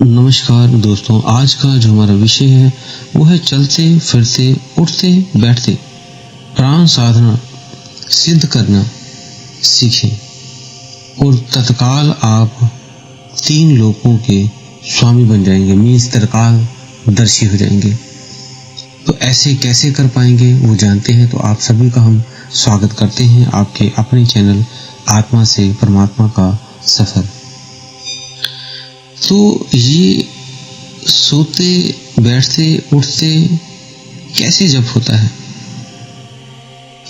नमस्कार दोस्तों, आज का जो हमारा विषय है वो है चलते फिरते उठते बैठते प्राण साधना सिद्ध करना सीखें और तत्काल आप 3 लोकों के स्वामी बन जाएंगे, मीन्स तत्काल दर्शी हो जाएंगे। तो ऐसे कैसे कर पाएंगे वो जानते हैं। तो आप सभी का हम स्वागत करते हैं आपके अपने चैनल आत्मा से परमात्मा का सफर। तो ये सोते बैठते उठते कैसे जप होता है,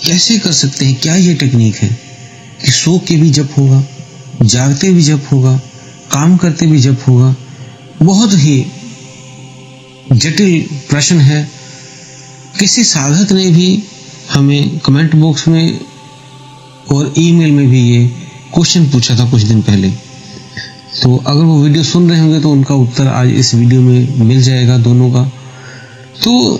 कैसे कर सकते हैं? क्या ये टेक्निक है कि सो के भी जप होगा, जागते भी जप होगा, काम करते भी जप होगा? बहुत ही जटिल प्रश्न है। किसी साधक ने भी हमें कमेंट बॉक्स में और ईमेल में भी ये क्वेश्चन पूछा था कुछ दिन पहले। तो अगर वो वीडियो सुन रहे होंगे तो उनका उत्तर आज इस वीडियो में मिल जाएगा दोनों का। तो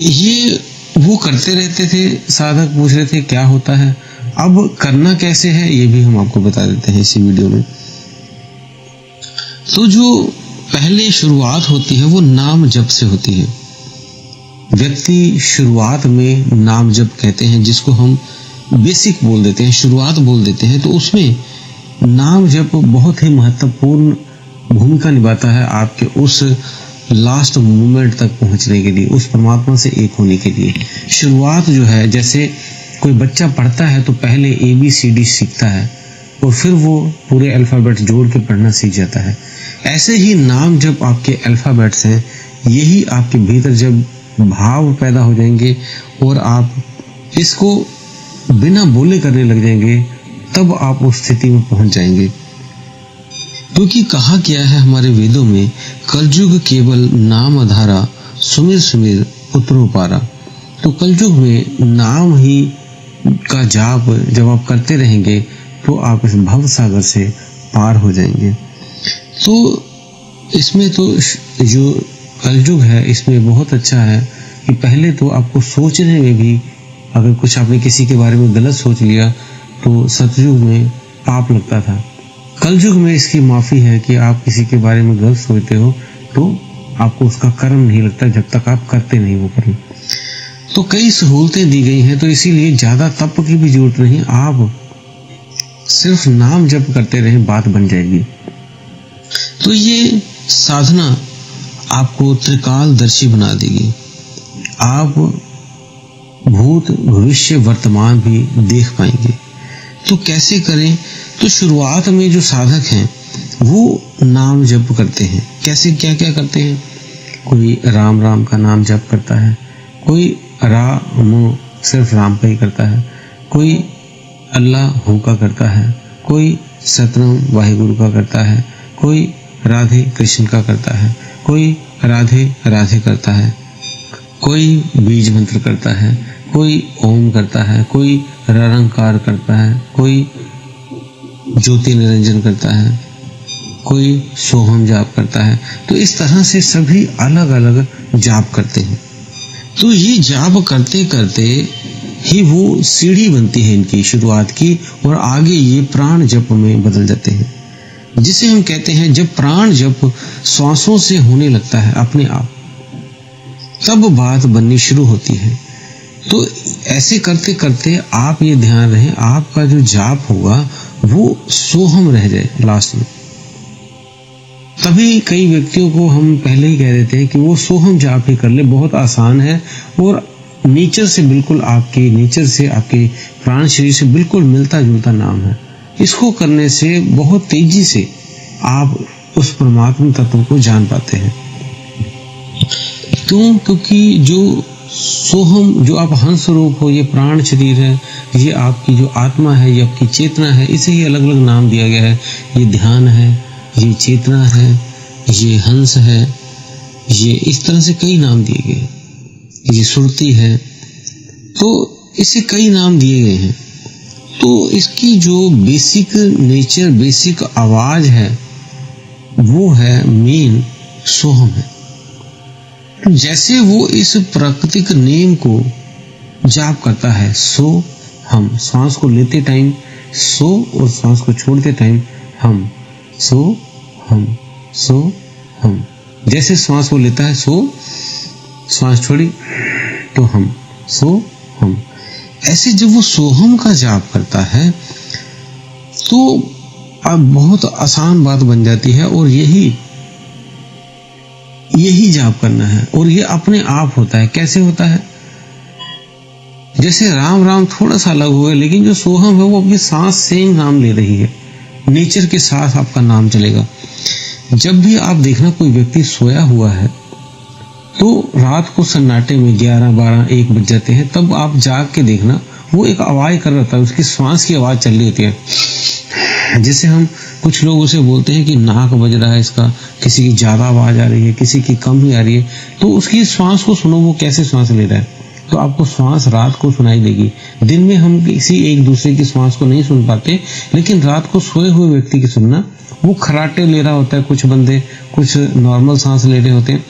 ये वो करते रहते थे, साधक पूछ रहे थे क्या होता है, अब करना कैसे है ये भी हम आपको बता देते हैं इसी वीडियो में। तो जो पहले शुरुआत होती है वो नाम जप से होती है। व्यक्ति शुरुआत में नाम जप कहते हैं, जिसको हम बेसिक बोल देते हैं, शुरुआत बोल देते हैं। तो उसमें नाम जप बहुत ही महत्वपूर्ण भूमिका निभाता है आपके उस लास्ट मोमेंट तक पहुंचने के लिए, उस परमात्मा से एक होने के लिए। शुरुआत जो है, जैसे कोई बच्चा पढ़ता है तो पहले ABCD सीखता है और फिर वो पूरे अल्फाबेट जोड़ के पढ़ना सीख जाता है। ऐसे ही नाम जब आपके अल्फाबेट्स हैं, यही आपके भीतर जब भाव पैदा हो जाएंगे और आप इसको बिना बोले करने लग जाएंगे, तब आप उस स्थिति में पहुंच जाएंगे। क्योंकि कहा गया है हमारे वेदों में, कलयुग केवल नाम आधारा, सुमिर सुमिर उतरो पारा। तो कलयुग में नाम ही का जाप जब आप करते रहेंगे तो आप इस भव सागर से पार हो जाएंगे। तो इसमें तो जो कलयुग है इसमें बहुत अच्छा है कि पहले तो आपको सोचने में भी, अगर कुछ आपने किसी के बारे में गलत सोच लिया तो सतयुग में पाप लगता था। कलयुग में इसकी माफी है कि आप किसी के बारे में गलत सोचते हो तो आपको उसका कर्म नहीं लगता जब तक आप करते नहीं वो कर्म। तो कई सहूलतें दी गई हैं, तो इसीलिए ज्यादा तप की भी जरूरत नहीं, आप सिर्फ नाम जप करते रहें, बात बन जाएगी। तो ये साधना आपको त्रिकालदर्शी बना देगी। आप भूत भविष्य वर्तमान भी देख पाएंगे। तो कैसे करें? तो शुरुआत में जो साधक हैं वो नाम जप करते हैं। कैसे, क्या क्या करते हैं? कोई राम राम का नाम जप करता है, कोई राम सिर्फ राम का ही करता है, कोई अल्लाह हूँ का करता है, कोई सतनाम वाहिगुरु का करता है, कोई राधे कृष्ण का करता है, कोई राधे राधे करता है, कोई बीज मंत्र करता है, कोई ओम करता है, कोई ररंकार करता है, कोई ज्योति निरंजन करता है, कोई सोहम जाप करता है। तो इस तरह से सभी अलग अलग जाप करते हैं। तो ये जाप करते करते ही वो सीढ़ी बनती है इनकी शुरुआत की, और आगे ये प्राण जप में बदल जाते हैं, जिसे हम कहते हैं जब प्राण जप श्वासों से होने लगता है अपने आप, तब बात बननी शुरू होती है। तो ऐसे करते करते आप ये ध्यान रहे, आपका जो जाप होगा वो सोहम रह जाए लास्ट में। तभी कई व्यक्तियों को हम पहले ही कह देते हैं कि वो सोहम जाप ही कर ले, बहुत आसान है और नेचर से बिल्कुल आपके नेचर से, आपके प्राण शरीर से बिल्कुल मिलता जुलता नाम है। इसको करने से बहुत तेजी से आप उस परमात्मा तत्व को जान पाते हैं। क्यों? क्योंकि जो सोहम, जो आप हंस रूप हो, ये प्राण शरीर है, ये आपकी जो आत्मा है, ये आपकी चेतना है, इसे ही अलग अलग नाम दिया गया है। ये ध्यान है, ये चेतना है, ये हंस है, ये इस तरह से कई नाम दिए गए, ये सुरती है। तो इसे कई नाम दिए गए हैं। तो इसकी जो बेसिक नेचर, बेसिक आवाज है वो है मेन सोहम है। जैसे वो इस प्राकृतिक नेम को जाप करता है, सो हम, सांस को लेते टाइम सो और सांस को छोड़ते टाइम हम, सो हम, सो हम। जैसे श्वास वो लेता है सो, श्वास छोड़ी तो हम, सो हम। ऐसे जब वो सोहम का जाप करता है तो अब बहुत आसान बात बन जाती है, और यही जाप करना है, और ये अपने आप होता है। कैसे होता है? जैसे राम राम थोड़ा सा अलग हुआ, लेकिन जो सोहम है वो अपनी सांस से ही नाम ले रही है, नेचर के साथ आपका नाम चलेगा। जब भी आप देखना कोई व्यक्ति सोया हुआ है तो रात को सन्नाटे में 11, 12, 1 बज जाते हैं, तब आप जाग के देखना वो एक आवाज कर रहा था, उसकी श्वास की आवाज चल रही होती है। जैसे हम कुछ लोग उसे बोलते हैं कि नाक बज रहा है इसका, किसी की ज्यादा आवाज आ रही है, किसी की कम ही आ रही है, तो उसकी श्वास को सुनो, वो कैसे श्वास ले रहा है। तो आपको श्वास रात को सुनाई देगी। दिन में हम किसी एक दूसरे की श्वास को नहीं सुन पाते, लेकिन रात को सोए हुए व्यक्ति की सुनना, वो खराटे ले रहा होता है, कुछ बंदे कुछ नॉर्मल सांस ले रहे होते हैं,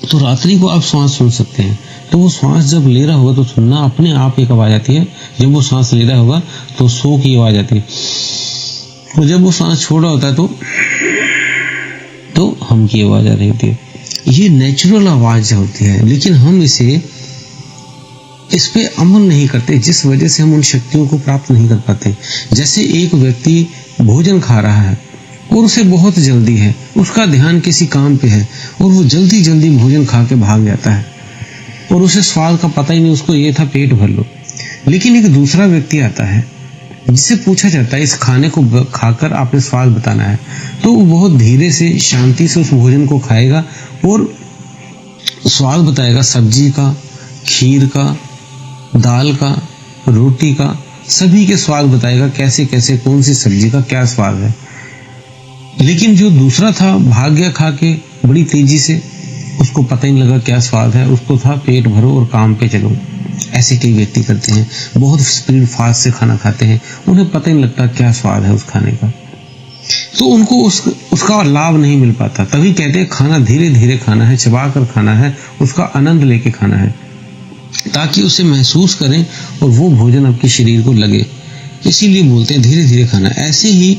तो रात्रि को आप श्वास सुन सकते हैं। तो वो श्वास जब ले रहा होगा तो सुनना, अपने आप एक आवाज आती है। जब वो सांस ले रहा होगा तो सो की आवाज आती है, और जब वो सांस छोड़ रहा होता है तो हम की आवाज आ रही होती है। ये नेचुरल आवाज होती है, लेकिन हम इस पे अमल नहीं करते, जिस वजह से हम उन शक्तियों को प्राप्त नहीं कर पाते। जैसे एक व्यक्ति भोजन खा रहा है और उसे बहुत जल्दी है, उसका ध्यान किसी काम पे है, और वो जल्दी जल्दी भोजन खा के भाग जाता है, और उसे स्वाद का पता ही नहीं, उसको ये था पेट भर लो। लेकिन एक दूसरा व्यक्ति आता है जिससे पूछा जाता है इस खाने को खाकर आपने स्वाद बताना है, तो वो बहुत धीरे से शांति से उस भोजन को खाएगा और स्वाद बताएगा, सब्जी का, खीर का, दाल का, रोटी का, सभी के स्वाद बताएगा, कैसे कैसे कौन सी सब्जी का क्या स्वाद है। लेकिन जो दूसरा था भाग गया खा के बड़ी तेजी से, उसको पता ही नहीं लगा क्या स्वाद है, उसको था पेट भरो और काम पे चलो। ऐसे कई व्यक्ति करते हैं, बहुत स्पीड फास्ट से खाना खाते हैं, उन्हें पता ही नहीं लगता क्या स्वाद है उस खाने का, तो उनको उसका लाभ नहीं मिल पाता। तभी कहते हैं खाना धीरे धीरे खाना है, चबा कर खाना है, उसका आनंद लेके खाना है, ताकि उसे महसूस करें और वो भोजन आपके शरीर को लगे। इसीलिए बोलते हैं धीरे धीरे खाना। ऐसे ही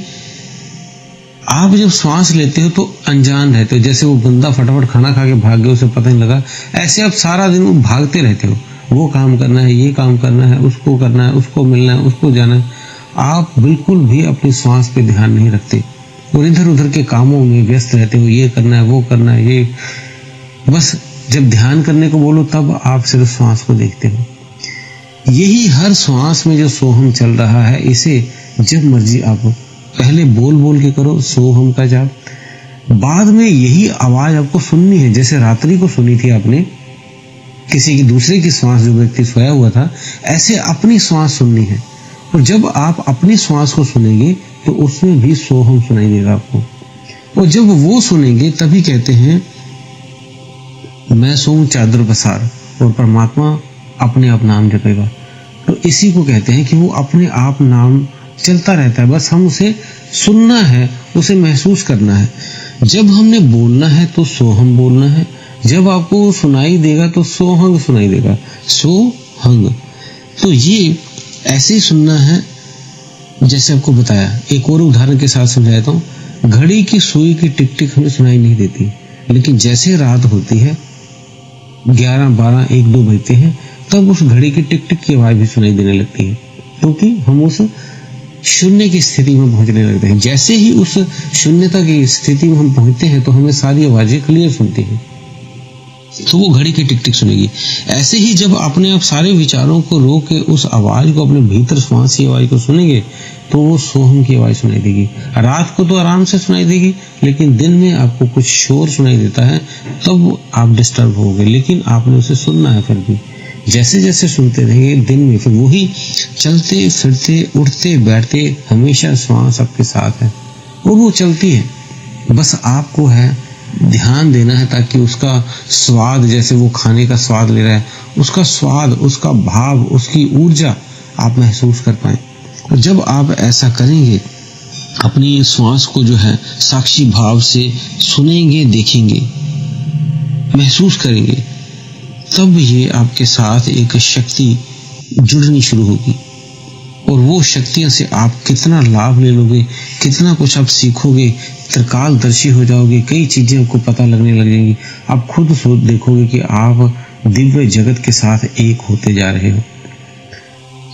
आप जब श्वास लेते हो तो अनजान रहते हो, जैसे वो बंदा फटाफट खाना खा के भाग गया, उसे पता नहीं लगा, ऐसे आप सारा दिन भागते रहते हो, वो काम करना है, ये काम करना है, उसको करना है, उसको मिलना है, उसको जाना है। आप बिल्कुल भी अपनी श्वास पे ध्यान नहीं रखते और इधर उधर के कामों में व्यस्त रहते हो, ये करना है, वो करना है, ये बस जब ध्यान करने को बोलो तब आप सिर्फ श्वास को देखते हो। यही हर श्वास में जो सोहम चल रहा है, इसे जब मर्जी आप पहले बोल बोल के करो सोहम का जाप, बाद में यही आवाज आपको सुननी है। जैसे रात्रि को सुनी थी आपने किसी की दूसरे की श्वास, जो व्यक्ति सोया हुआ था, ऐसे अपनी श्वास सुननी है। और जब आप अपनी श्वास को सुनेंगे तो उसमें भी सोहम सुनाई देगा आपको, और जब वो सुनेंगे तभी कहते हैं मैं सोऊं चादर पसार, और परमात्मा अपने आप नाम जपेगा। तो इसी को कहते हैं कि वो अपने आप नाम चलता रहता है, बस हम उसे सुनना है, उसे महसूस करना है। जब हमने बोलना है तो सोहम बोलना है, जब आपको सुनाई देगा तो सोहंग सुनाई देगा, सोहंग। तो ये ऐसे ही सुनना है जैसे आपको बताया। एक और उदाहरण के साथ समझाता हूँ। घड़ी की सुई की टिक टिक हमें सुनाई नहीं देती, लेकिन जैसे रात होती है 11, 12, 1, 2 बजते हैं, तब उस घड़ी की टिक टिक की आवाज भी सुनाई देने लगती है, क्योंकि हम उस शून्य की स्थिति में पहुंचने लगते हैं। जैसे ही उस शून्यता की स्थिति में हम पहुंचते हैं तो हमें सारी आवाजें क्लियर सुनती हैं, तो वो घड़ी की टिक टिक सुनेगी। ऐसे ही जब अपने आप सारे विचारों को रोक के उस आवाज को, अपने भीतर श्वास की आवाज को सुनेंगे, तो वो सोहम की आवाज सुनाई देगी। रात को तो आराम से सुनाई देगी, लेकिन दिन में आपको कुछ शोर सुनाई देता है, तब आप डिस्टर्ब होगे, लेकिन आपने उसे सुनना है। फिर भी जैसे जैसे सुनते रहेंगे, दिन में फिर वही चलते फिरते उठते बैठते हमेशा श्वास आपके साथ है, और वो चलती है। बस आपको है ध्यान देना है, ताकि उसका स्वाद, जैसे वो खाने का स्वाद ले रहा है, उसका स्वाद, उसका भाव, उसकी ऊर्जा आप महसूस कर पाए। और जब आप ऐसा करेंगे, अपनी श्वास को जो है साक्षी भाव से सुनेंगे, देखेंगे, महसूस करेंगे, तब ये आपके साथ एक शक्ति जुड़नी शुरू होगी। और वो शक्तियों से आप कितना लाभ ले लोगे, कितना कुछ आप सीखोगे, त्रिकालदर्शी हो जाओगे, कई चीजें आपको पता लगने लगेंगी। आप खुद सोच देखोगे कि आप दिव्य जगत के साथ एक होते जा रहे हो।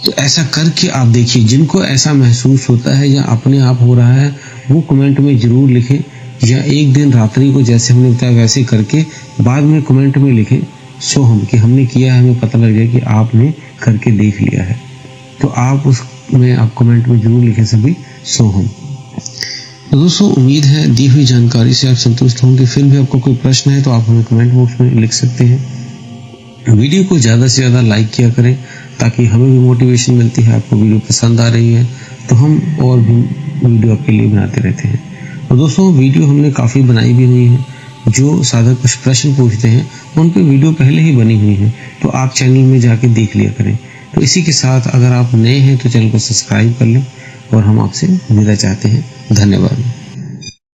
तो ऐसा करके आप देखिए, जिनको ऐसा महसूस होता है या अपने आप हो रहा है, वो कमेंट में जरूर लिखें, या एक दिन रात्रि को जैसे हमने बताया वैसे करके बाद में कमेंट में लिखें सोहम, कि हमने किया है, हमें पता लग जाए कि आपने करके देख लिया है। तो आप उसमें आप कमेंट में जरूर लिखें सभी सोहम। तो दोस्तों, उम्मीद है दी हुई जानकारी से आप संतुष्ट होंगे। फिर भी आपको कोई प्रश्न है तो आप हमें कमेंट बॉक्स में लिख सकते हैं। वीडियो को ज़्यादा से ज़्यादा लाइक किया करें ताकि हमें भी मोटिवेशन मिलती है। आपको वीडियो पसंद आ रही है तो हम और भी वीडियो आपके लिए बनाते रहते हैं। और दोस्तों, वीडियो हमने काफ़ी बनाई भी हुई है। जो साधक कुछ प्रश्न पूछते हैं उन पर वीडियो पहले ही बनी हुई है, तो आप चैनल में जाके देख लिया करें। तो इसी के साथ अगर आप नए हैं तो चैनल को सब्सक्राइब कर लें, और हम आपसे विदा चाहते हैं। धन्यवाद।